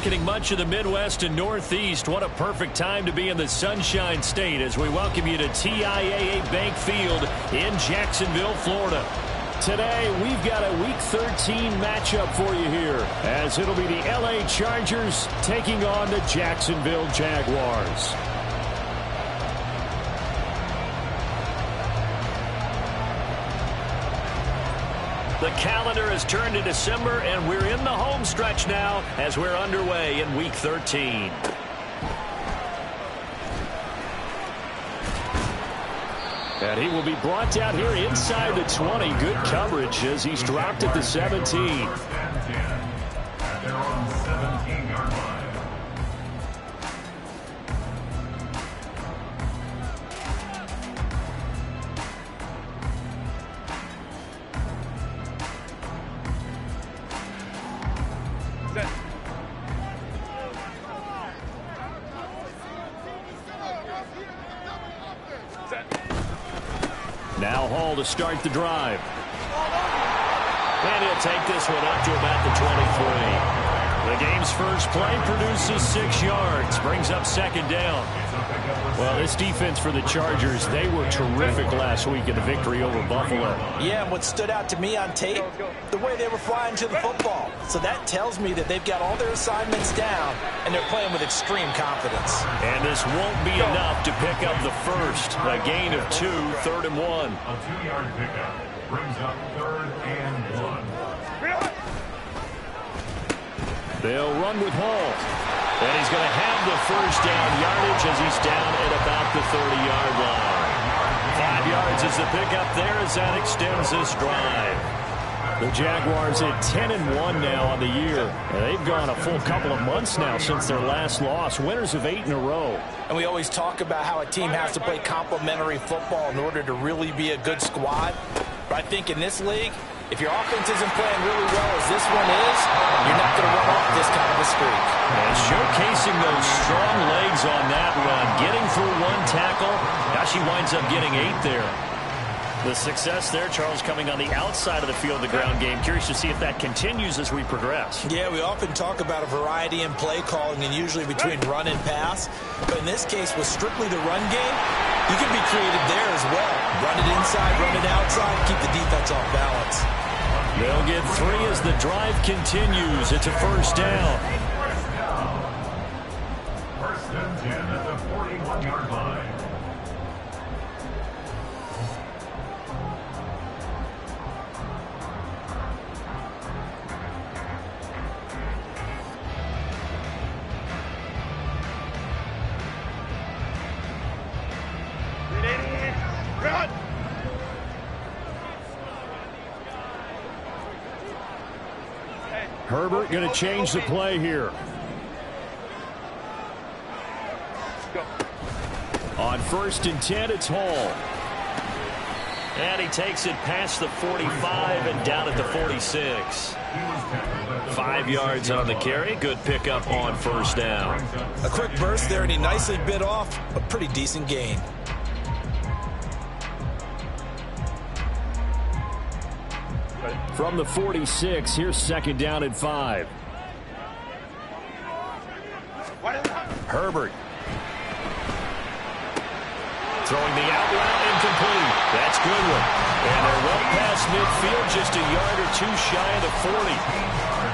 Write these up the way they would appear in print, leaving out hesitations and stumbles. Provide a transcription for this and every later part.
awakening much of the Midwest and Northeast. What a perfect time to be in the Sunshine State as we welcome you to TIAA Bank Field in Jacksonville, Florida. Today, we've got a Week 13 matchup for you here, as it'll be the LA Chargers taking on the Jacksonville Jaguars. The calendar has turned to December, and we're in the home stretch now as we're underway in Week 13. And he will be brought down here inside the 20. Good coverage as he's dropped at the 17. Now Hall to start the drive. And he'll take this one up to about the 23. The game's first play produces 6 yards. Brings up second down. Well, this defense for the Chargers, they were terrific last week in the victory over Buffalo. Yeah, and what stood out to me on tape, the way they were flying to the football. So that tells me that they've got all their assignments down, and they're playing with extreme confidence. And this won't be enough to pick up the first. A gain of 2, 3rd and 1. A 2-yard pickup brings up 3rd and 1. They'll run with Hall. And he's going to have the first down yardage as he's down at about the 30-yard line. 5 yards is the pickup there as that extends this drive. The Jaguars at 10-1 now on the year. And they've gone a full couple of months now since their last loss. Winners of 8 in a row. And we always talk about how a team has to play complementary football in order to really be a good squad. But I think in this league, if your offense isn't playing really well as this one is, you're not going to run off this kind of a streak. And showcasing those strong legs on that run. Getting through 1 tackle. Gosh, he winds up getting 8 there. The success there, Charles, coming on the outside of the field, the ground game. Curious to see if that continues as we progress. Yeah, we often talk about a variety in play calling and usually between run and pass. But in this case, with strictly the run game, you can be creative there as well. Run it inside, run it outside, keep the defense off balance. They'll get 3 as the drive continues. It's a first down. First and 10 at the 41-yard line. Herbert going to change the play here. On 1st and 10, it's Hall. And he takes it past the 45 and down at the 46. 5 yards on the carry. Good pickup on first down. A quick burst there, and he nicely bit off a pretty decent gain. From the 46, here's second down and 5. Herbert. Throwing the out route incomplete. That's Goodwin. And they're well past midfield, just a yard or 2 shy of the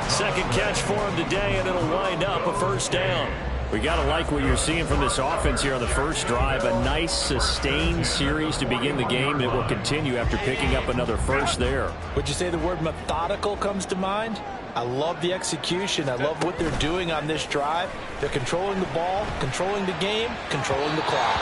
40. Second catch for him today, and it'll wind up a first down. We got to like what you're seeing from this offense here on the first drive. A nice, sustained series to begin the game that will continue after picking up another first there. Would you say the word methodical comes to mind? I love the execution. I love what they're doing on this drive. They're controlling the ball, controlling the game, controlling the clock.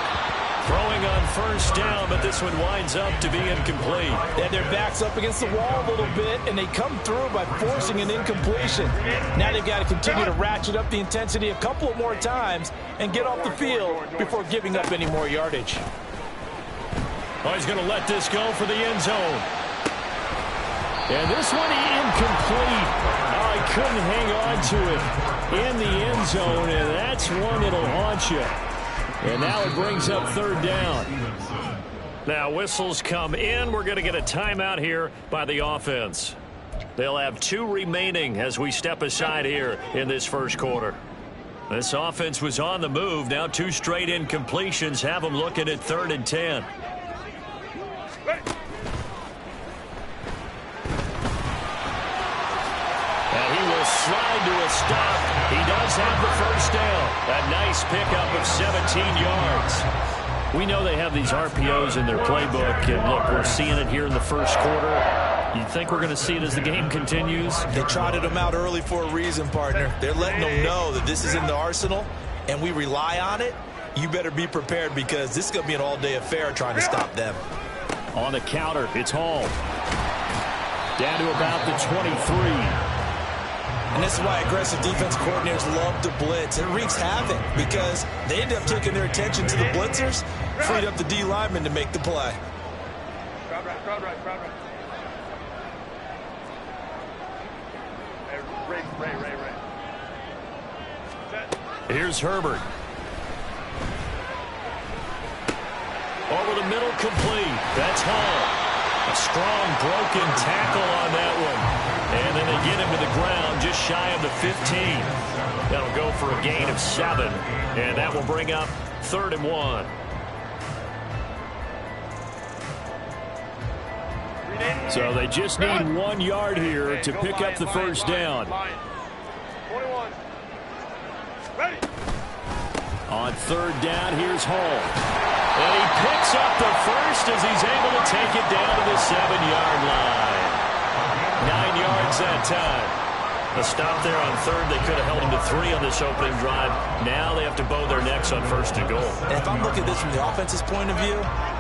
Throwing on first down, but this one winds up to be incomplete. They had their backs up against the wall a little bit, and they come through by forcing an incompletion. Now they've got to continue to ratchet up the intensity a couple of more times and get off the field before giving up any more yardage. Oh, he's going to let this go for the end zone. And this one incomplete. Oh, he couldn't hang on to it in the end zone, and that's one that'll haunt you. And now it brings up third down. Now whistles come in. We're going to get a timeout here by the offense. They'll have 2 remaining as we step aside here in this first quarter. This offense was on the move. Now 2 straight incompletions have them looking at 3rd and 10. And he will slide to a stop. He does have the first down. A nice pickup of 17 yards. We know they have these RPOs in their playbook, and look, we're seeing it here in the first quarter. You think we're going to see it as the game continues? They trotted them out early for a reason, partner. They're letting them know that this is in the arsenal, and we rely on it. You better be prepared because this is going to be an all-day affair trying to stop them. On the counter, it's Hall. Down to about the 23. And this is why aggressive defense coordinators love to blitz. It wreaks havoc because they end up taking their attention to the blitzers, freed up the D lineman to make the play. Crowd right. Ray. Here's Herbert. Over the middle, complete. That's Hall. A strong broken tackle on that one. And then they get him to the ground just shy of the 15. That'll go for a gain of 7. And that will bring up 3rd and 1. So they just need 1 yard here to pick up the first down. 21. Ready. On 3rd down, here's Hall. And he picks up the first as he's able to take it down to the 7-yard line. 9 yards that time. A stop there on 3rd. They could have held him to 3 on this opening drive. Now they have to bow their necks on 1st and goal. And if I'm looking at this from the offense's point of view,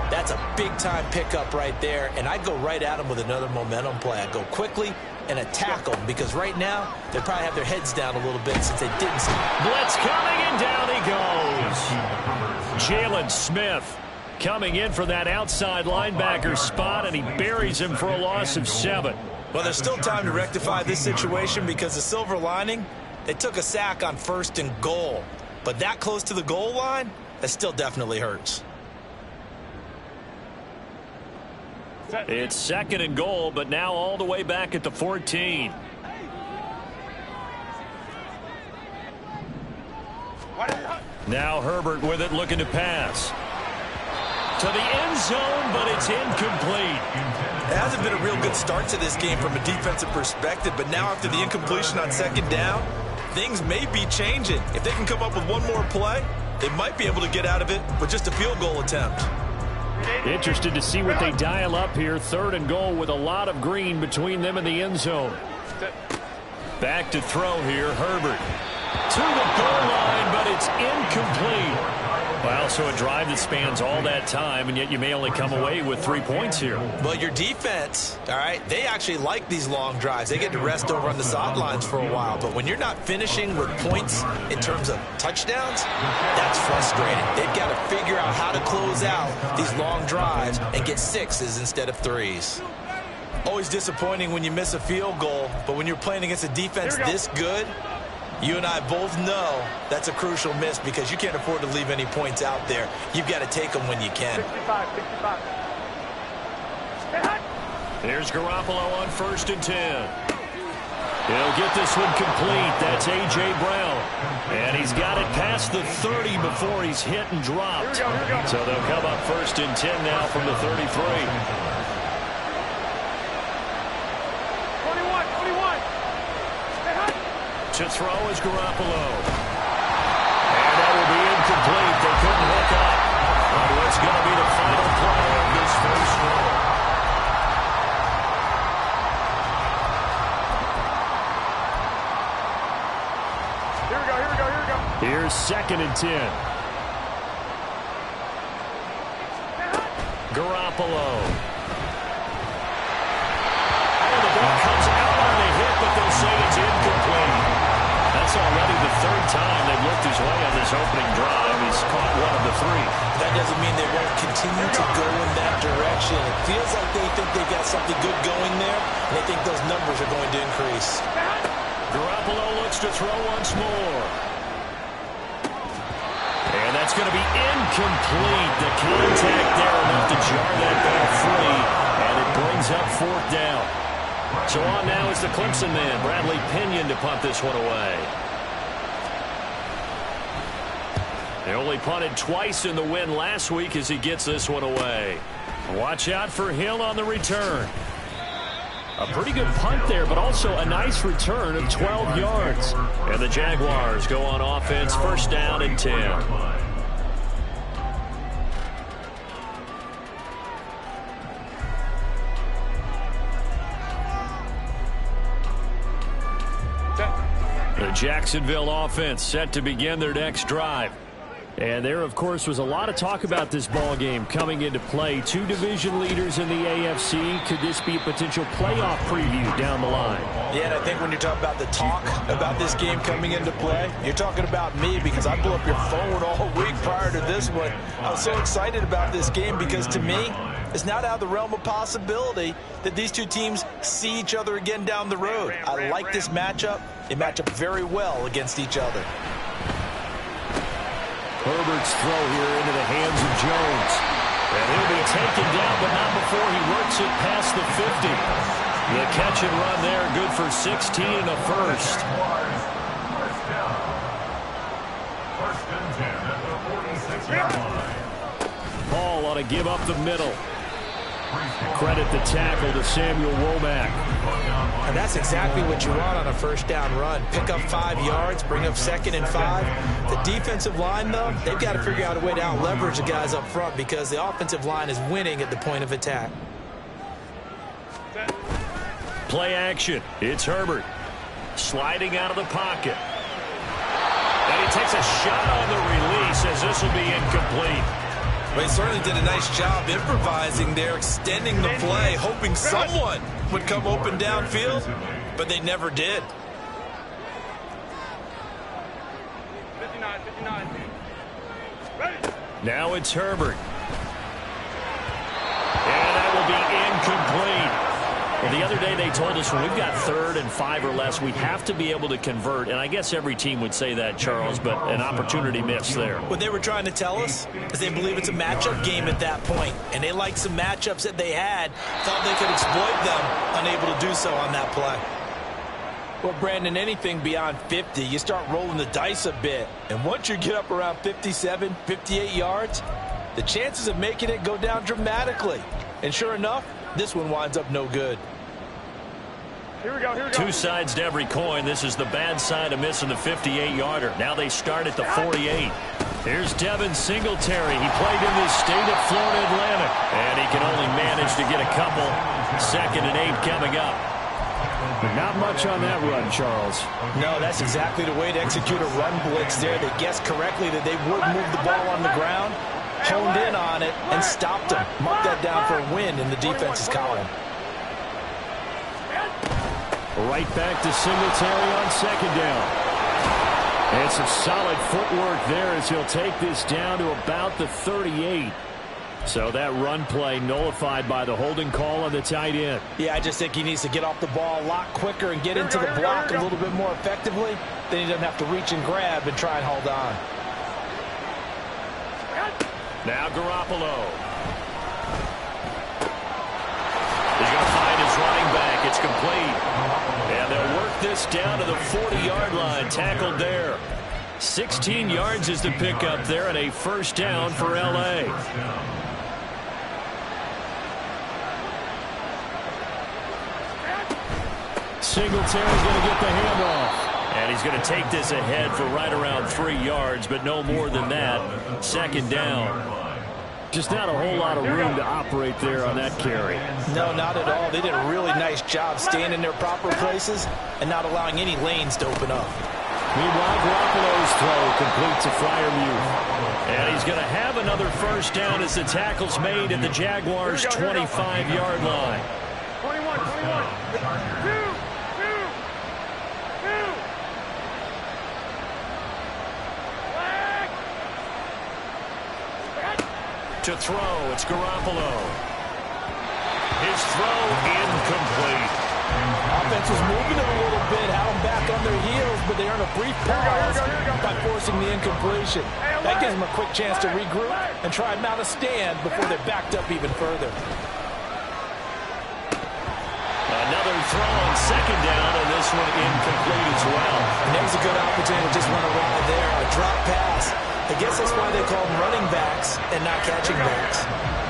that's a big-time pickup right there. And I'd go right at them with another momentum play. I'd go quickly and attack them because right now they probably have their heads down a little bit since they didn't see. Blitz coming, and down he goes. Jalen Smith coming in for that outside linebacker spot, and he buries him for a loss of 7. Well, there's still time to rectify this situation because the silver lining, they took a sack on 1st and goal. But that close to the goal line, that still definitely hurts. It's 2nd and goal, but now all the way back at the 14. Now Herbert with it, looking to pass. To the end zone, but it's incomplete. It hasn't been a real good start to this game from a defensive perspective, but now after the incompletion on 2nd down, things may be changing. If they can come up with one more play, they might be able to get out of it with just a field goal attempt. Interested to see what they dial up here. 3rd and goal with a lot of green between them and the end zone. Back to throw here, Herbert. To the goal line, but it's incomplete. Well, so a drive that spans all that time, and yet you may only come away with 3 points here. Well, your defense, all right, they actually like these long drives. They get to rest over on the sidelines for a while. But when you're not finishing with points in terms of touchdowns, that's frustrating. They've got to figure out how to close out these long drives and get 6s instead of 3s. Always disappointing when you miss a field goal, but when you're playing against a defense this good, you and I both know that's a crucial miss because you can't afford to leave any points out there. You've got to take them when you can. 65. Here's Garoppolo on 1st and 10. He'll get this one complete. That's A.J. Brown. And he's got it past the 30 before he's hit and dropped. Here we go. So they'll come up 1st and 10 now from the 33. 21. To throw is Garoppolo. And that will be incomplete. They couldn't hook up on what's going to be the final play of this first quarter. Here we go. Here's 2nd and 10. Garoppolo. And the ball comes out on the hit, but they'll say it's incomplete. That's already the 3rd time they've looked his way on this opening drive. He's caught 1 of the 3. That doesn't mean they won't continue to go in that direction. It feels like they think they've got something good going there, and they think those numbers are going to increase. Garoppolo looks to throw once more. And that's going to be incomplete. The contact there enough to jar that ball free, and it brings up 4th down. So on now is the Clemson man, Bradley Pinion, to punt this one away. They only punted twice in the win last week as he gets this one away. Watch out for Hill on the return. A pretty good punt there, but also a nice return of 12 yards. And the Jaguars go on offense, first down and 10. The Jacksonville offense set to begin their next drive. And there, of course, was a lot of talk about this ball game coming into play. Two division leaders in the AFC. Could this be a potential playoff preview down the line? Yeah, and I think when you're talking about the talk about this game coming into play, you're talking about me, because I blew up your phone all week prior to this one. I was so excited about this game because, to me, it's not out of the realm of possibility that these two teams see each other again down the road. I like this matchup. They match up very well against each other. Herbert's throw here into the hands of Jones. And he'll be taken down, but not before he works it past the 50. The catch and run there, good for 16 and a first. First and 10 at the 46-yard line. Paul ought to give up the middle. Credit the tackle to Samuel Womack. And that's exactly what you want on a first down run. Pick up 5 yards, bring up 2nd and 5. The defensive line, though, they've got to figure out a way to out-leverage the guys up front because the offensive line is winning at the point of attack. Play action. It's Herbert. Sliding out of the pocket. And he takes a shot on the release as this will be incomplete. Well, he certainly did a nice job improvising there, extending the play, hoping someone would come open downfield, but they never did. 59. Ready. Now it's Herbert. And that will be incomplete. Well, the other day they told us when we've got 3rd and 5 or less, we have to be able to convert. And I guess every team would say that, Charles, but an opportunity missed there. What they were trying to tell us is they believe it's a matchup game at that point, and they liked some matchups that they had, thought they could exploit them, unable to do so on that play. Well, Brandon, anything beyond 50, you start rolling the dice a bit. And once you get up around 57, 58 yards, the chances of making it go down dramatically. And sure enough, this one winds up no good. Here we go. Two sides to every coin. This is the bad side of missing the 58-yarder. Now they start at the 48. Here's Devin Singletary. He played in this state at Florida Atlantic. And he can only manage to get a couple. 2nd and 8 coming up. But not much on that run, Charles. No, that's exactly the way to execute a run blitz there. They guessed correctly that they would move the ball on the ground, honed in on it, and stopped them. Mark that down for a win in the defense's column. Right back to Singletary on 2nd down. And some solid footwork there as he'll take this down to about the 38. So that run play nullified by the holding call on the tight end. Yeah, I just think he needs to get off the ball a lot quicker and get into the block a little bit more effectively. Then he doesn't have to reach and grab and try and hold on. Now Garoppolo. He's going to find his running back. It's complete. And they'll work this down to the 40-yard line. Tackled there. 16 yards is the pickup there and a first down for L.A. Singletary's going to get the handoff. And he's going to take this ahead for right around 3 yards, but no more than that. 2nd down. Just not a whole lot of room to operate there on that carry. No, not at all. They did a really nice job staying in their proper places and not allowing any lanes to open up. Meanwhile, Garoppolo's throw complete to Freiermuth. And he's going to have another first down as the tackle's made at the Jaguars' 25-yard line. 21. 2. To throw, it's Garoppolo. His throw incomplete. Offense was moving it a little bit, had them back on their heels, but they earned a brief pause by forcing the incompletion. That gives them a quick chance to regroup and try and mount a stand before they're backed up even further. Another throw on second down, and this one incomplete as well. And there's a good opportunity to just run a ride there, a drop pass. I guess that's why they call them running backs and not catching backs.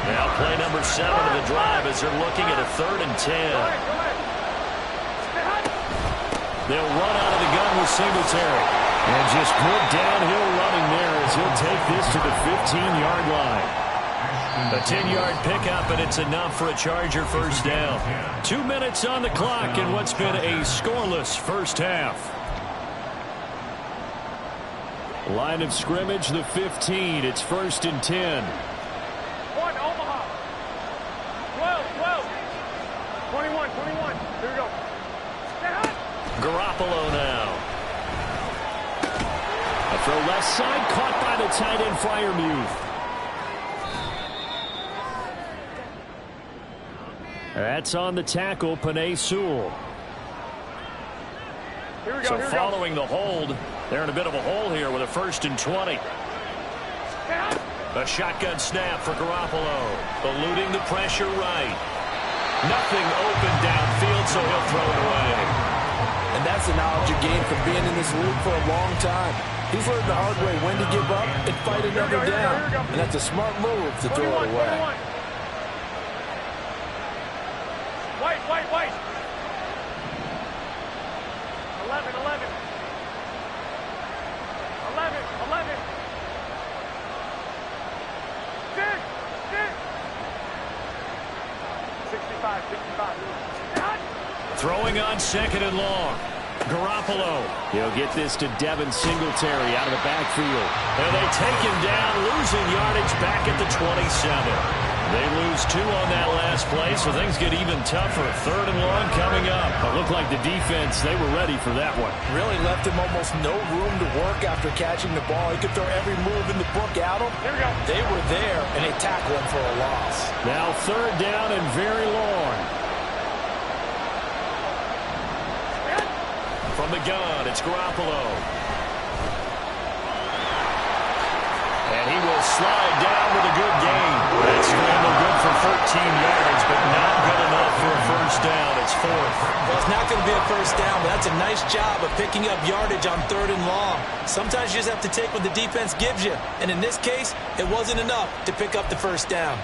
Now play number 7 of the drive as they're looking at a 3rd and 10. They'll run out of the gun with Singletary. And just good downhill running there as he'll take this to the 15-yard line. A 10-yard pickup, and it's enough for a Charger first down. 2 minutes on the clock in what's been a scoreless first half. Line of scrimmage, the 15. It's 1st and 10. 1, Omaha. 12. 21. Here we go. Garoppolo now. A throw left side, caught by the tight end Freiermuth. That's on the tackle, Penei Sewell. Here we go. So following the hold, they're in a bit of a hole here with a 1st and 20. A shotgun snap for Garoppolo. Eluding the pressure right. Nothing open downfield, so he'll throw it away. And that's the knowledge you gain from being in this league for a long time. He's learned the hard way when to give up and fight another down. And that's a smart move to throw it away. 21. White. 11. 65. Throwing on 2nd and long. Garoppolo. He'll get this to Devin Singletary out of the backfield. And they take him down, losing yardage back at the 27. They lose 2 on that last play, so things get even tougher. 3rd and long coming up. It looked like the defense, they were ready for that one. Really left him almost no room to work after catching the ball. He could throw every move in the book at him. Here we go. They were there, and they tackled him for a loss. Now 3rd down and very long. From the gun, it's Garoppolo. And he will slide down with a good gain. That scramble good for 13 yards, but not good enough for a first down. It's 4th. Well, it's not going to be a first down, but that's a nice job of picking up yardage on 3rd and long. Sometimes you just have to take what the defense gives you. And in this case, it wasn't enough to pick up the first down.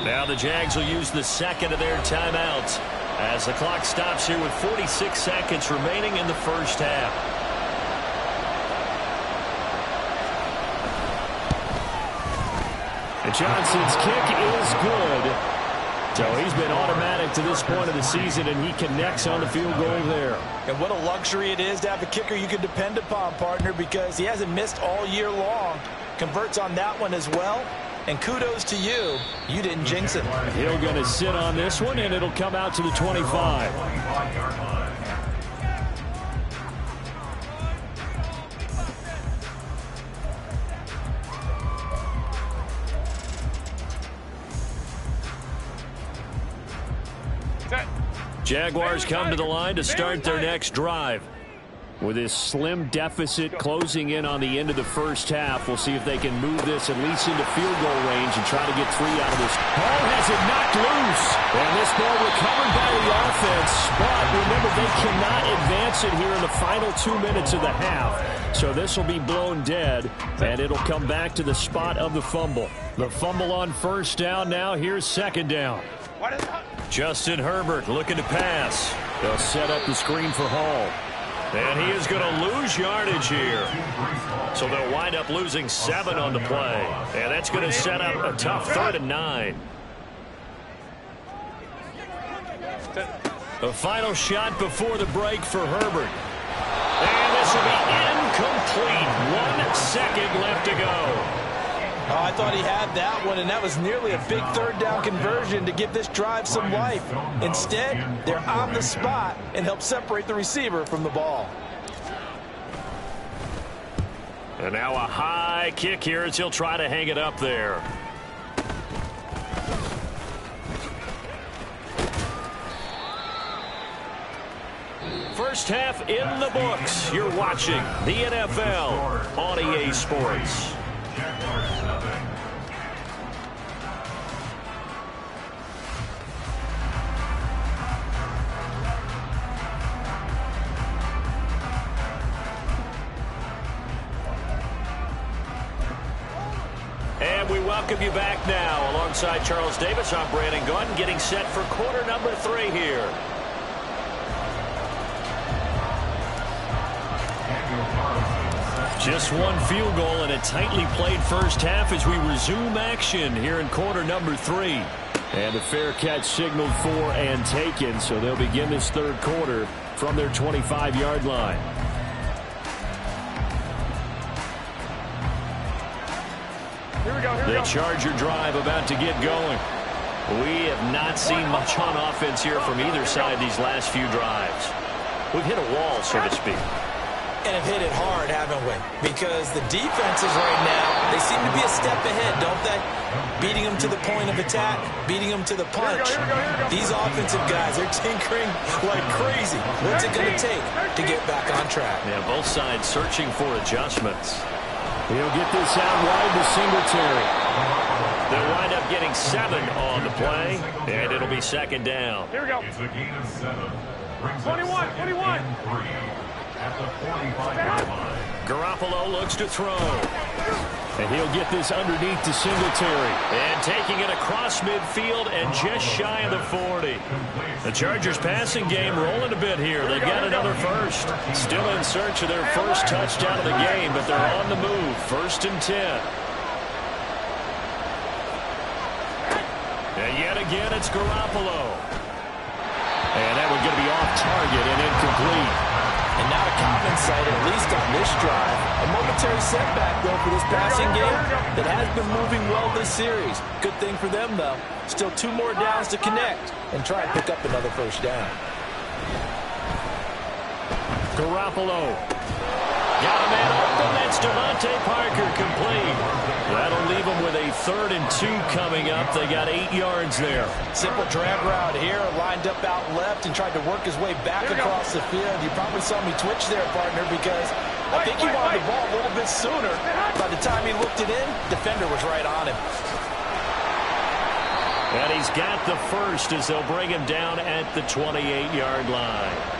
Now the Jags will use the 2nd of their timeouts as the clock stops here with 46 seconds remaining in the first half. And Johnson's kick is good. So he's been automatic to this point of the season, and he connects on the field goal there. And what a luxury it is to have a kicker you can depend upon, partner, because he hasn't missed all year long. Converts on that one as well. And kudos to you. You didn't jinx it. Hill going to sit on this one, and it'll come out to the 25. Jaguars come to the line to start their next drive. With this slim deficit closing in on the end of the first half, we'll see if they can move this at least into field goal range and try to get 3 out of this. Ball has it knocked loose. And this ball recovered by the offense. But remember, they cannot advance it here in the final 2 minutes of the half. So this will be blown dead, and it'll come back to the spot of the fumble. The fumble on first down now. Here's 2nd down. Justin Herbert looking to pass. They'll set up the screen for Hall. And he is going to lose yardage here. So they'll wind up losing 7 on the play. And that's going to set up a tough 3rd and 9. The final shot before the break for Herbert. And this will be incomplete. 1 second left to go. Oh, I thought he had that one, and that was nearly a big 3rd down conversion to give this drive some life. Instead, they're on the spot and help separate the receiver from the ball. And now a high kick here as he'll try to hang it up there. First half in the books. You're watching the NFL on EA Sports. welcome you back now. Alongside Charles Davis, I'm Brandon Gaudin, getting set for quarter number 3 here. Just one field goal and a tightly played first half as we resume action here in quarter number 3. And a fair catch signaled for and taken, so they'll begin this third quarter from their 25-yard line. Here we go, here we The go. Charger drive about to get going. We have not seen much on offense here from either side these last few drives. We've hit a wall, so to speak. And have hit it hard, haven't we? Because the defenses right now, they seem to be a step ahead, don't they? Beating them to the point of attack, beating them to the punch. Here we go. These offensive guys, they're tinkering like crazy. What's it going to take to get back on track? Yeah, both sides searching for adjustments. He'll get this out wide to Singletary. They'll wind up getting 7 on the play, and it'll be second down. Here we go. It's a gain of 7. Brings 21, up 21. 3 at the 45-yard line. Garoppolo looks to throw. And he'll get this underneath to Singletary. And taking it across midfield and just shy of the 40. The Chargers passing game rolling a bit here. They got another first. Still in search of their first touchdown of the game, but they're on the move. 1st and 10. And yet again, it's Garoppolo. And that one's going to be off target and incomplete. And not a common sight, at least on this drive. A momentary setback, though, for this passing game that has been moving well this series. Good thing for them, though. Still 2 more downs to connect and try and pick up another first down. Garoppolo. Got a man open. That's Devontae Parker complete. That'll leave them with a 3rd and 2 coming up. They got 8 yards there. Simple drag route here, lined up out left and tried to work his way back across the field. You probably saw me twitch there, partner, because I think he wanted the ball a little bit sooner. By the time he looked it in, defender was right on him. And he's got the first as they'll bring him down at the 28-yard line.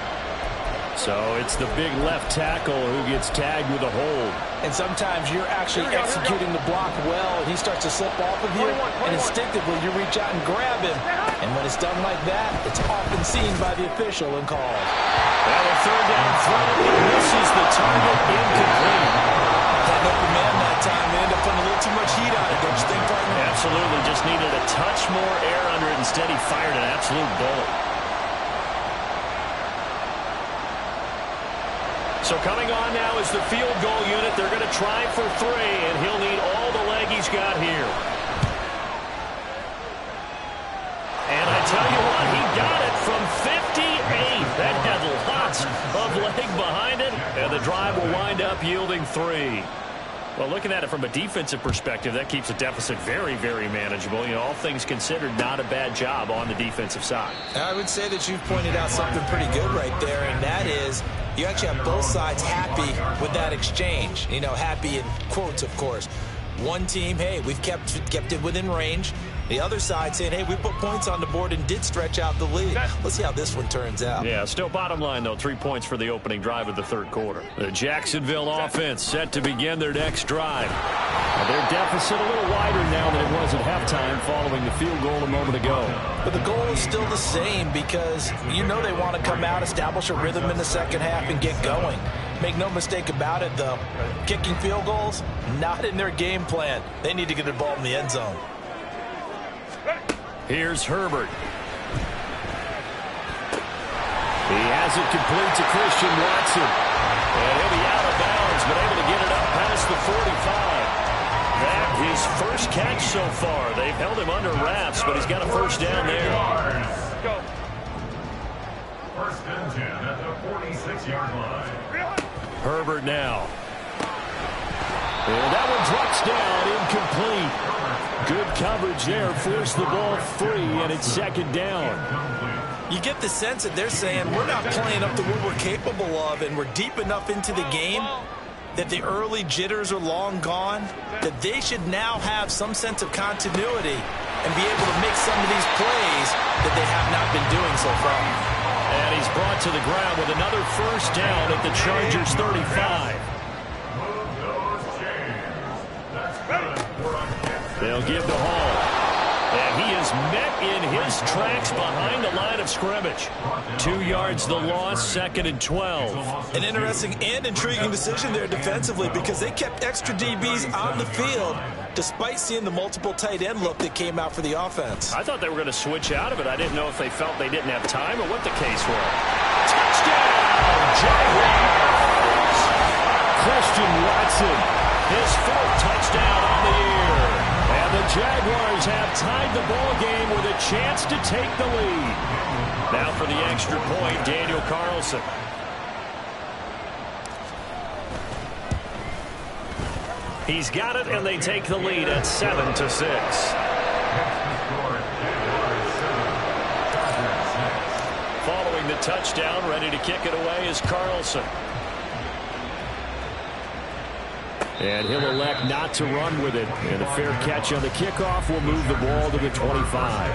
So it's the big left tackle who gets tagged with a hold. And sometimes you're actually executing the block well, and he starts to slip off of you, and instinctively you reach out and grab him. And when it's done like that, it's often seen by the official and called. And a 3rd down throw. He misses the target, incomplete. That open man that time, they end up putting a little too much heat on it, don't you think, partner? Absolutely, just needed a touch more air under it. Instead, he fired an absolute bullet. So coming on now is the field goal unit. They're going to try for 3, and he'll need all the leg he's got here. And I tell you what, he got it from 58. That had lots of leg behind it, and the drive will wind up yielding 3. Well, looking at it from a defensive perspective, that keeps the deficit very, very manageable. You know, all things considered, not a bad job on the defensive side. I would say that you've pointed out something pretty good right there, and that is you actually have both sides happy with that exchange. You know, happy in quotes, of course. One team, hey, we've kept it within range. The other side saying, hey, we put points on the board and did stretch out the lead. Let's see how this one turns out. Yeah, still bottom line, though, 3 points for the opening drive of the third quarter. The Jacksonville offense set to begin their next drive. Their deficit a little wider now than it was at halftime following the field goal a moment ago. But the goal is still the same because you know they want to come out, establish a rhythm in the second half, and get going. Make no mistake about it, though. Kicking field goals, not in their game plan. They need to get the ball in the end zone. Here's Herbert. He has it complete to Christian Watson. And he'll be out of bounds, but able to get it up past the 45. That his first catch so far. They've held him under wraps, but he's got a first down there. Go. 1st and 10 at the 46-yard line. Herbert now. And that one drops down, incomplete. Good coverage there, forced the ball free, and it's second down. You get the sense that they're saying we're not playing up to what we're capable of, and we're deep enough into the game that the early jitters are long gone, that they should now have some sense of continuity and be able to make some of these plays that they have not been doing so far. And he's brought to the ground with another first down at the Chargers 35. The They'll give to Hall. And he is met in his tracks behind the line of scrimmage. 2 yards the loss, 2nd and 12. An interesting and intriguing decision there defensively because they kept extra DBs on the field despite seeing the multiple tight end look that came out for the offense. I thought they were going to switch out of it. I didn't know if they felt they didn't have time or what the case was. Touchdown, Jaguars! Christian Watson, his 4th touchdown on the year. And the Jaguars have tied the ball game with a chance to take the lead. Now for the extra point, Daniel Carlson. He's got it, and they take the lead at 7-6. Following the touchdown, ready to kick it away is Carlson. And he'll elect not to run with it. And a fair catch on the kickoff will move the ball to the 25.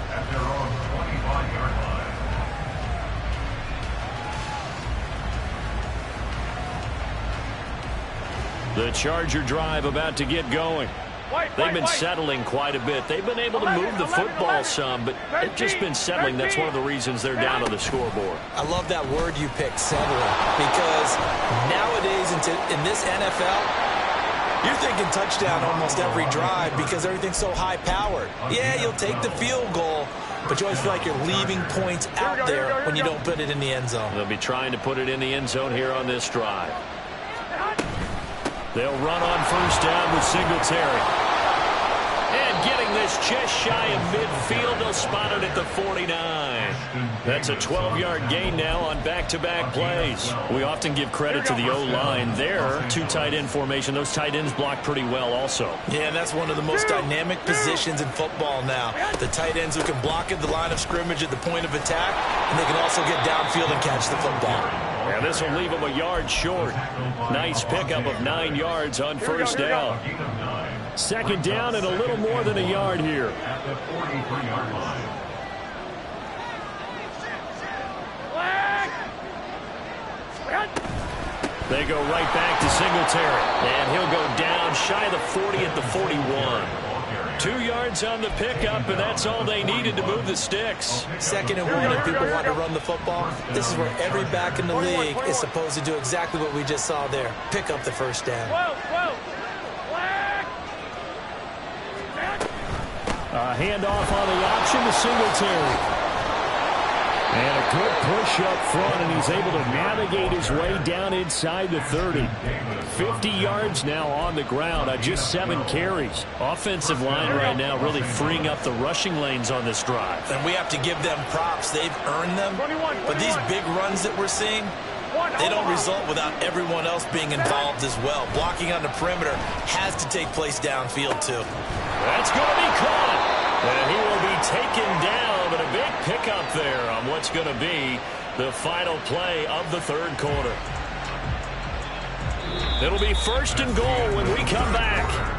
At their own 25-yard line. The Charger drive about to get going. They've been settling quite a bit. They've been able to move the football some, but they've just been settling. That's one of the reasons they're down on the scoreboard. I love that word you picked, settling, because nowadays in this NFL, you're thinking touchdown almost every drive because everything's so high-powered. Yeah, you'll take the field goal, but you always feel like you're leaving points out there when you don't put it in the end zone. They'll be trying to put it in the end zone here on this drive. They'll run on first down with Singletary. And getting this just shy of midfield, they'll spot it at the 49. That's a 12-yard gain now on back-to-back plays. We often give credit to the O-line there. 2 tight end formation. Those tight ends block pretty well also. Yeah, and that's one of the most dynamic positions in football now. The tight ends who can block at the line of scrimmage at the point of attack, and they can also get downfield and catch the football. And this will leave them a yard short. Nice pickup of 9 yards on first down. 2nd down and a little more than a yard here. At the 43-yard line. They go right back to Singletary. And he'll go down shy of the 40 at the 41. 2 yards on the pickup, and that's all they needed to move the sticks. 2nd and 1, and people want to run the football. This is where every back in the league is supposed to do exactly what we just saw there. Pick up the first down. A handoff on the option to Singletary. And a good push up front, and he's able to navigate his way down inside the 30. 50 yards now on the ground on just 7 carries. Offensive line right now really freeing up the rushing lanes on this drive. And we have to give them props. They've earned them. But these big runs that we're seeing, they don't result without everyone else being involved as well. Blocking on the perimeter has to take place downfield, too. That's going to be caught. And he will be taken down, but a big pickup there on what's going to be the final play of the 3rd quarter. It'll be 1st and goal when we come back.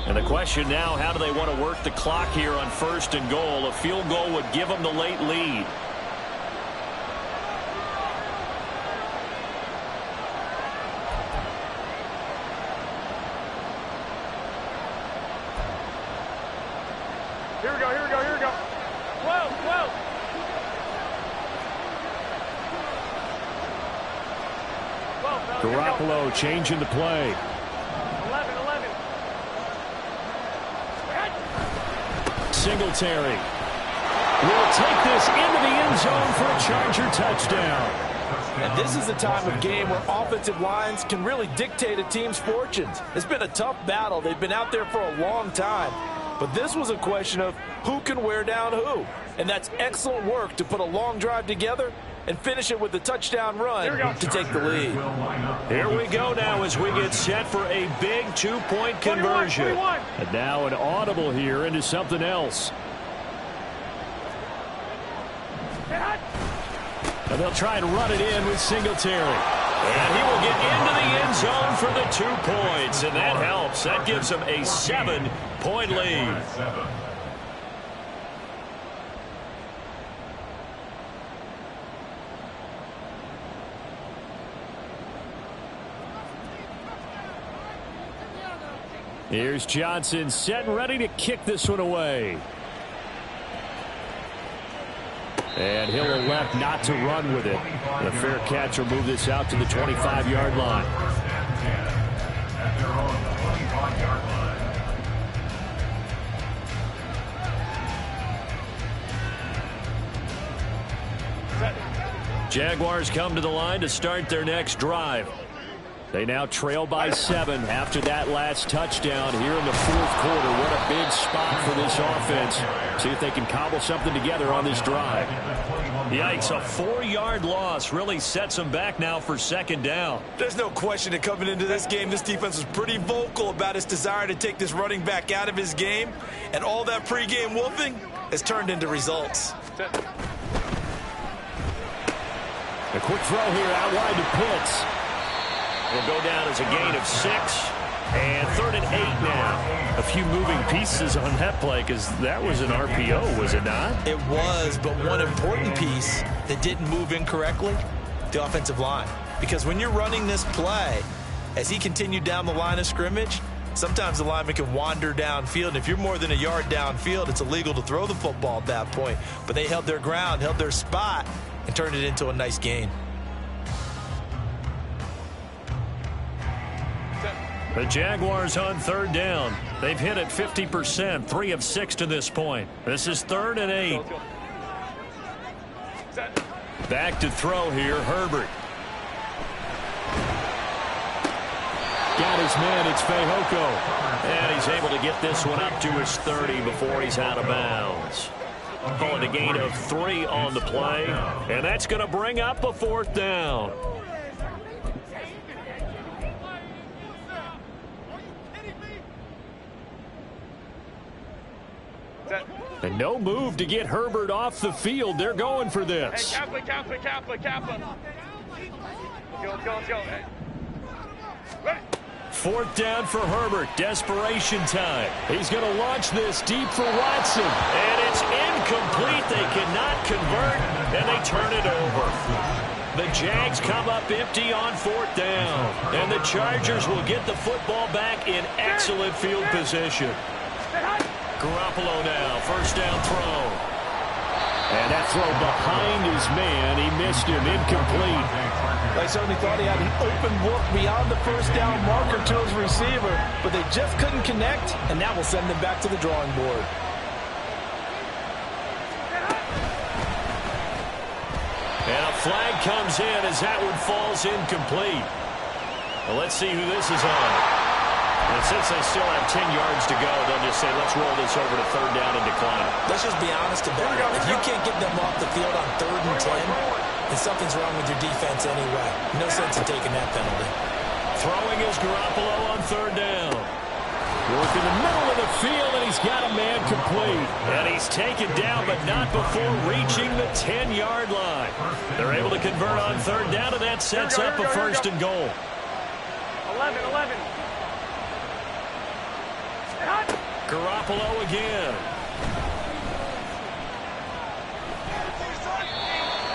And the question now, how do they want to work the clock here on 1st and goal? A field goal would give them the late lead. Here we go, here we go, here we go. 12, 12. 12, Garoppolo changing the play. 11. Singletary will take this into the end zone for a Charger touchdown. And this is the time of game where offensive lines can really dictate a team's fortunes. It's been a tough battle. They've been out there for a long time. But this was a question of who can wear down who. And that's excellent work to put a long drive together and finish it with a touchdown run to take the lead. Here we go now as we get set for a big two-point conversion. 21. And now an audible here into something else. And they'll try and run it in with Singletary. And he will get into the end zone for the 2 points. And that helps. That gives them a 7-point lead. Here's Johnson set and ready to kick this one away. And he'll elect not to run with it. The fair catch will move this out to the 25-yard line. Jaguars come to the line to start their next drive. They now trail by 7 after that last touchdown here in the 4th quarter. What a big spot for this offense. See if they can cobble something together on this drive. Yikes, a 4-yard loss really sets them back now for 2nd down. There's no question that coming into this game, this defense was pretty vocal about its desire to take this running back out of his game. And all that pregame wolfing has turned into results. A quick throw here out wide to Pitts. Will go down as a gain of 6. And 3rd and 8 now. A few moving pieces on that play because that was an RPO, was it not? It was, but one important piece that didn't move incorrectly, the offensive line. Because when you're running this play, as he continued down the line of scrimmage, sometimes the lineman can wander downfield. And if you're more than a yard downfield, it's illegal to throw the football at that point. But they held their ground, held their spot, and turned it into a nice gain. The Jaguars on 3rd down. They've hit it 50%, 3 of 6 to this point. This is 3rd and 8. Back to throw here, Herbert. Got his man, it's Fehoko. And he's able to get this one up to his 30 before he's out of bounds. Calling a gain of 3 on the play. And that's going to bring up a 4th down. And no move to get Herbert off the field. They're going for this. Hey, Kaplan. Let's go. Hey. Ready. 4th down for Herbert. Desperation time. He's going to launch this deep for Watson. And it's incomplete. They cannot convert, and they turn it over. The Jags come up empty on 4th down. And the Chargers will get the football back in excellent field position. Garoppolo now, 1st down throw. And that throw behind his man. He missed him, incomplete. They certainly thought he had an open look beyond the 1st down marker to his receiver, but they just couldn't connect, and that will send them back to the drawing board. And a flag comes in as that one falls incomplete. Well, let's see who this is on. And since they still have 10 yards to go, they'll just say, let's roll this over to 3rd down and decline. Let's just be honest about it. If you can't get them off the field on 3rd and 10, then something's wrong with your defense anyway. No sense in taking that penalty. Throwing is Garoppolo on 3rd down. Work in the middle of the field, and he's got a man complete. And he's taken down, but not before reaching the 10-yard line. They're able to convert on 3rd down, and that sets up a 1st and goal. 11. Garoppolo again.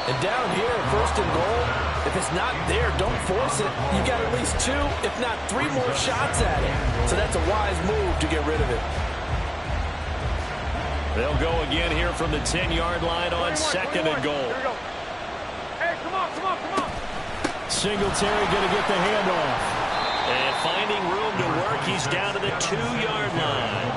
And down here, 1st and goal, if it's not there, don't force it. You got at least 2, if not 3 more shots at it. So that's a wise move to get rid of it. They'll go again here from the 10-yard line on 2nd and goal. Here we go. Hey, come on. Singletary going to get the handoff. And finding room to work, he's down to the 2-yard line.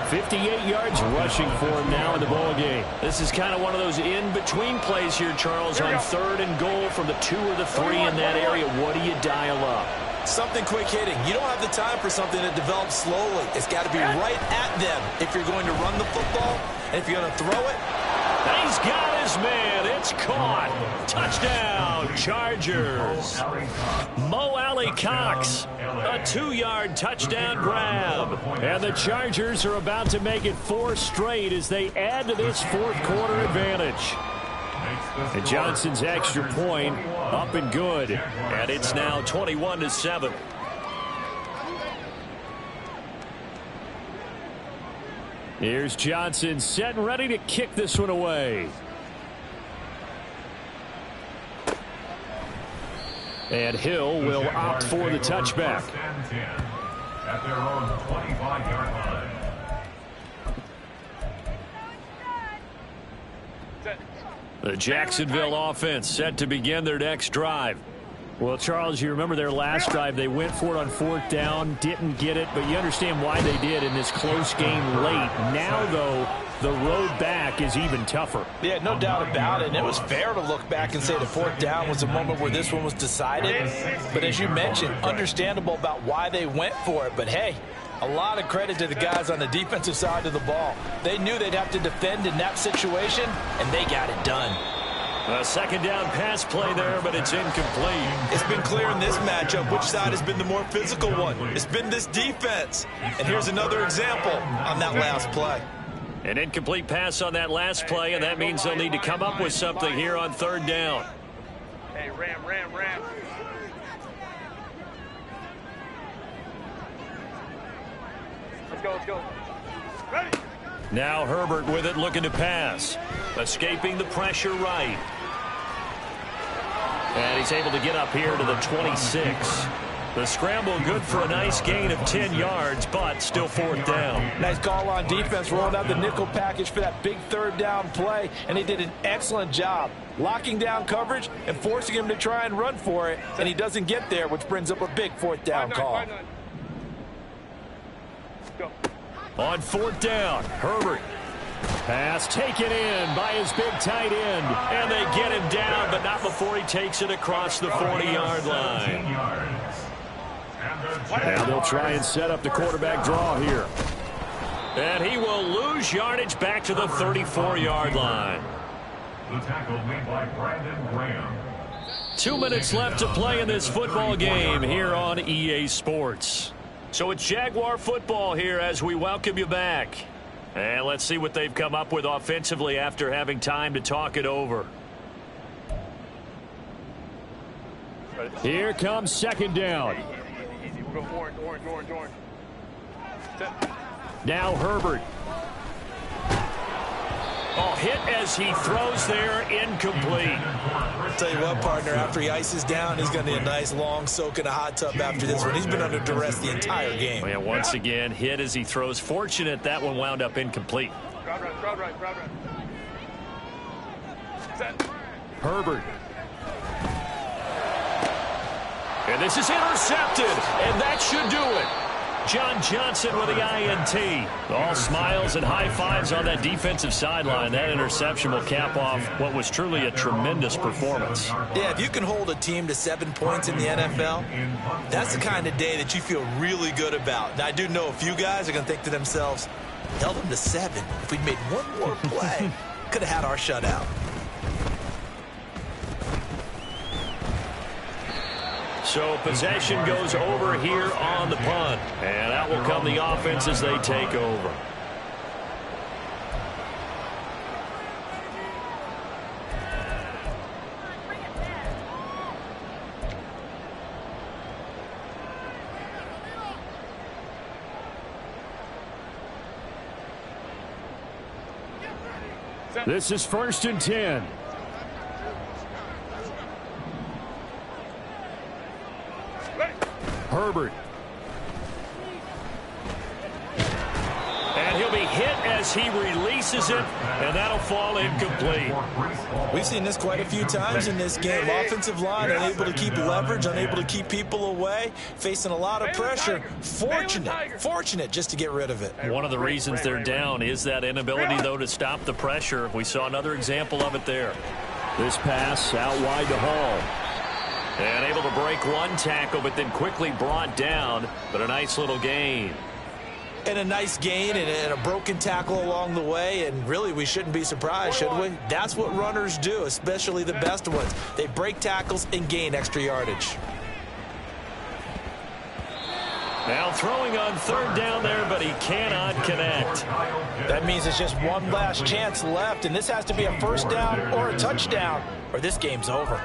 58 yards rushing for him now in the ball game. This is kind of one of those in-between plays here, Charles, on 3rd and goal from the 2 or the 3 in that area. What do you dial up? Something quick hitting. You don't have the time for something that develops slowly. It's got to be right at them if you're going to run the football. And if you're going to throw it. He's got his man. It's caught. Touchdown, Chargers. Mo Alley-Cox, a 2-yard touchdown grab. And the Chargers are about to make it 4 straight as they add to this fourth-quarter advantage. And Johnson's extra point up and good. And it's now 21-7. Here's Johnson set and ready to kick this one away. And Hill will opt for the touchback. At their own 25-yard line. The Jacksonville offense set to begin their next drive. Well, Charles, you remember their last drive. They went for it on 4th down, didn't get it, but you understand why they did in this close game late. Now, though, the road back is even tougher. Yeah, no doubt about it. And it was fair to look back and say the 4th down was the moment where this one was decided. But as you mentioned, understandable about why they went for it. But, hey, a lot of credit to the guys on the defensive side of the ball. They knew they'd have to defend in that situation, and they got it done. A 2nd down pass play there, but it's incomplete. It's been clear in this matchup which side has been the more physical one. It's been this defense. And here's another example on that last play. An incomplete pass on that last play, and that means they'll need to come up with something here on 3rd down. Hey, ram. Let's go. Ready? Now Herbert with it, looking to pass. Escaping the pressure right. And he's able to get up here to the 26. The scramble good for a nice gain of 10 yards, but still 4th down. Nice call on defense, rolling out the nickel package for that big 3rd down play, and he did an excellent job locking down coverage and forcing him to try and run for it, and he doesn't get there, which brings up a big 4th down call. Go. On 4th down, Herbert. Pass taken in by his big tight end. And they get him down, but not before he takes it across the 40-yard line. Now they'll try and set up the quarterback draw here. And he will lose yardage back to the 34-yard line. The tackle made by Brandon Graham. 2 minutes left to play in this football game here on EA Sports. So it's Jaguar football here as we welcome you back. And let's see what they've come up with offensively after having time to talk it over. Here comes 2nd down. Easy. We'll go orange. Now Herbert. Oh, hit as he throws there, incomplete. Tell you what, partner, after he ices down, he's going to need a nice long soak in a hot tub after this one. He's been under duress the entire game. And once again, hit as he throws. Fortunate that one wound up incomplete. Crowd right. Set. Herbert. And this is intercepted, and that should do it. John Johnson with the INT. All smiles and high fives on that defensive sideline. That interception will cap off what was truly a tremendous performance. Yeah, if you can hold a team to 7 points in the NFL, that's the kind of day that you feel really good about. Now, I do know a few guys are going to think to themselves, held them to 7. If we'd made one more play, could have had our shutout. So possession goes over here on the punt. And out will come the offense as they take over. This is 1st and 10. Herbert. And he'll be hit as he releases it, and that'll fall incomplete. We've seen this quite a few times in this game. Offensive line unable to keep leverage, unable to keep people away, facing a lot of pressure. Fortunate just to get rid of it. One of the reasons they're down is that inability, though, to stop the pressure. We saw another example of it there. This pass out wide to Hall. And able to break one tackle, but then quickly brought down. But a nice little gain. And a nice gain and a broken tackle along the way. And really, we shouldn't be surprised, should we? That's what runners do, especially the best ones. They break tackles and gain extra yardage. Now throwing on third down there, but he cannot connect. That means it's just one last chance left, and this has to be a first down or a touchdown, or this game's over.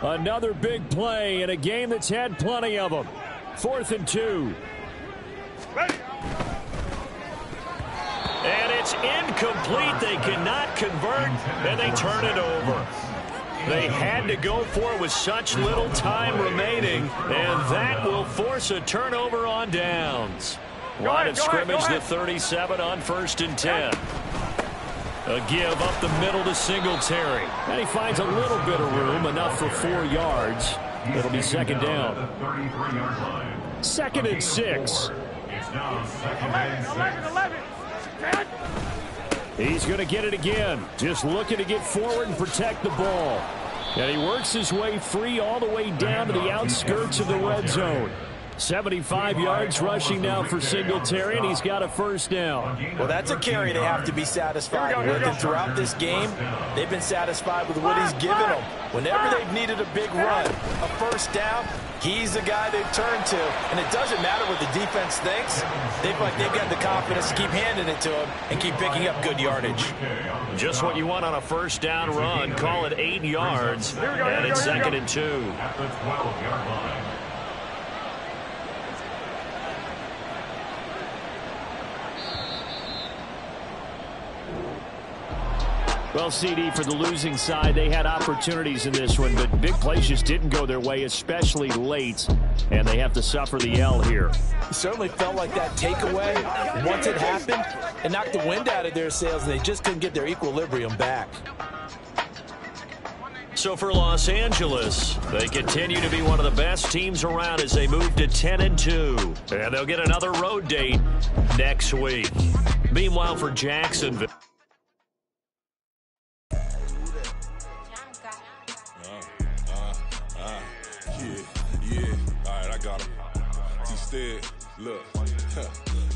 Another big play in a game that's had plenty of them. 4th and 2. Ready. And it's incomplete. They cannot convert, and they turn it over. They had to go for it with such little time remaining, and that will force a turnover on downs. Line of scrimmage, the 37 on 1st and 10. A give up the middle to Singletary. And he finds a little bit of room, enough for 4 yards. It'll be second down. 2nd and 6. It's now 2nd and 6. 11. He's going to get it again. Just looking to get forward and protect the ball. And he works his way free all the way down to the outskirts of the red zone. 75 yards rushing now for Singletary, and he's got a first down. Well, that's a carry they have to be satisfied with, and throughout this game, they've been satisfied with what he's given them. Whenever they've needed a big run, a first down, he's the guy they've turned to, and it doesn't matter what the defense thinks. They've got the confidence to keep handing it to him and keep picking up good yardage. Just what you want on a first down run. Call it 8 yards, and it's 2nd and 2. At the 12-yard line. Well, CD, for the losing side, they had opportunities in this one, but big plays just didn't go their way, especially late, and they have to suffer the L here. It certainly felt like that takeaway, once it happened, it knocked the wind out of their sails, and they just couldn't get their equilibrium back. So for Los Angeles, they continue to be one of the best teams around as they move to 10 and 2, and they'll get another road date next week. Meanwhile, for Jacksonville,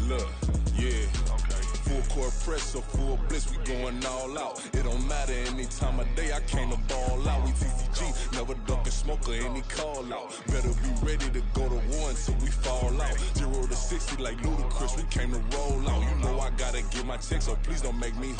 Look, yeah. Full court press or full blitz, we going all out. It don't matter any time of day, I came to ball out. We TCG, never duck and smoke or any call out. Better be ready to go to war until we fall out. 0 to 60 like Ludacris, we came to roll out. You know I gotta get my check, so please don't make me